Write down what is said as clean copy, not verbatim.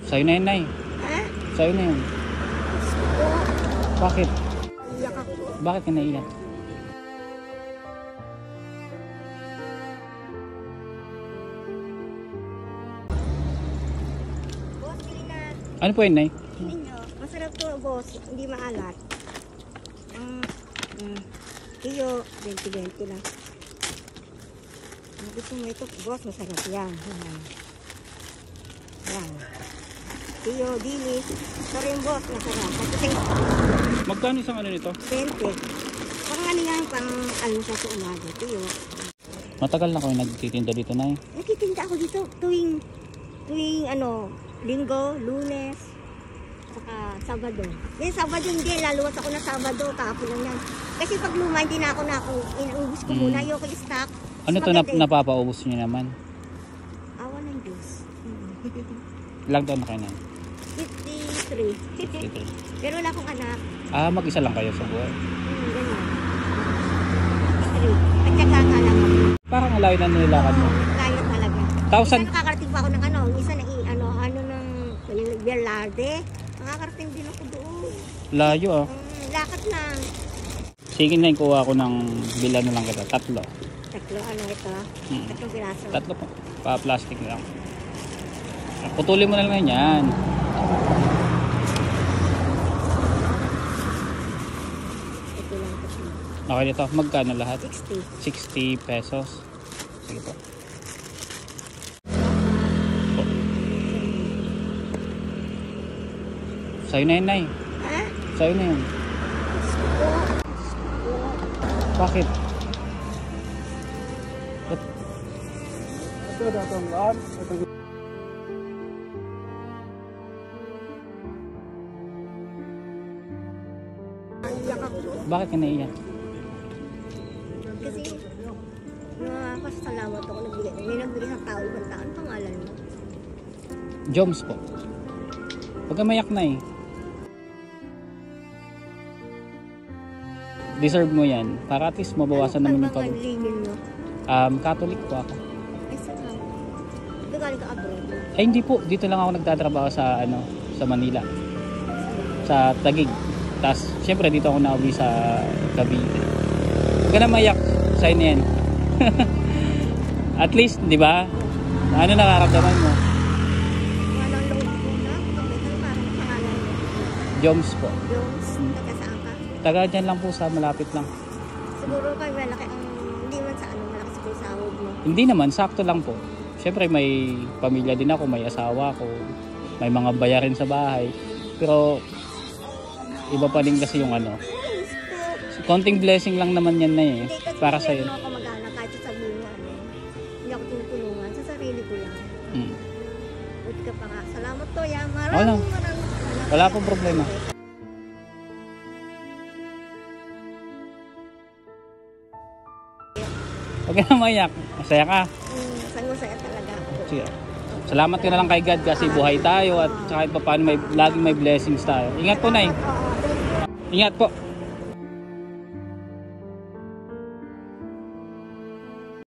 Sa'yo na yun, Nay. Ha? Sa'yo na yun. Bakit? Iyak ako. Bakit ka naiyak? Boss, bili na. Ano po yun, Nay? Bili nyo. Masarap to, boss. Hindi maalat. Iyo, 20-20 lang. Gusto mo ito, boss, masarap yan. Yan. Iyo, dilis. Ito rin, boss, masarap. Magkano isang ano nito? 20. Pang ano yan, pang ano sa umaga. Iyo. Matagal na kayo nagtitinda dito, Nay. Nagtitinda ako dito tuwing ano, Linggo, Lunes, saka Sabado. Yung Sabado hindi, laluwas ako na Sabado, kahapon lang yan. Kasi pag luma, hindi na ako inuubos ko muna, yung stock. Ano to napapaubos niyo naman? Awa ng Diyos. Ilang taon na kayo, Nay? 53. Pero wala akong anak. Ah, mag-isa lang kayo sa buhay. Ganyan. 53. At saka lang ako. Parang alayo na nilakad mo. Kaya talaga. Thousand. Isa nakakarating pa ako ng ano, isa na ano ng Berlarde. Nakakarating din ako doon. Layo ah. Lakad lang. Sige na, kuha ako ng bilan na lang kita. Tatlo. Tatlo, ano ito? Tatlong piraso. Tatlo po. Pa-plastic lang. Putulin mo na lang yan. Ito lang ito. Okay dito. Magkano lahat? 60. 60 pesos. Sige po. Sa'yo na yun, Nay. Ha? Sa'yo na yun. Bakit? Ito datang lahat. Iyak ako. Bakit ka naiyak? Kasi, nakapasalamat ako. May nagbigay ng tao, ibang tao. Ang pangalan mo? Joms po. Huwag ka mayak, Nay. Deserve mo yan. Para at least mabawasan naman yung pag... Catholic po ako. Ay, saan? Ito galing ka abroad. Ay hindi po, dito lang ako nagtatrabaho sa sa Manila. Sa Taguig. Tapos syempre dito ako nauwi sa Cavite. Huwag ka na mayak, sign yan. At least, di ba? Ano nakaramdaman mo? Walang loob mo na. Kapit parang pangalan mo. Joms po. Jones, taga saan ka? Taga dyan lang po sa malapit lang. Siguro kayo malaki ang, hindi man sa ano, malaki siguro sa sahod mo. Hindi naman, sakto lang po. Syempre may pamilya din ako, may asawa ko, may mga bayarin sa bahay. Pero iba pa din kasi yung ano. Konting blessing lang naman yan, na eh. Para sa iyo. Hindi ako mag-anak kahit sabihin mo ano. Hindi ako tinutulungan. Sa sarili ko lang. Buti ka pa nga. Salamat to, ya. Maraming salamat. Wala pong problema. Huwag ka na mayak. Masaya ka. Masaya talaga ako. Sige. Salamat ka na lang kay God kasi buhay tayo at kahit pa paano laging may blessings tayo. Ingat po, Nay. Ingat po.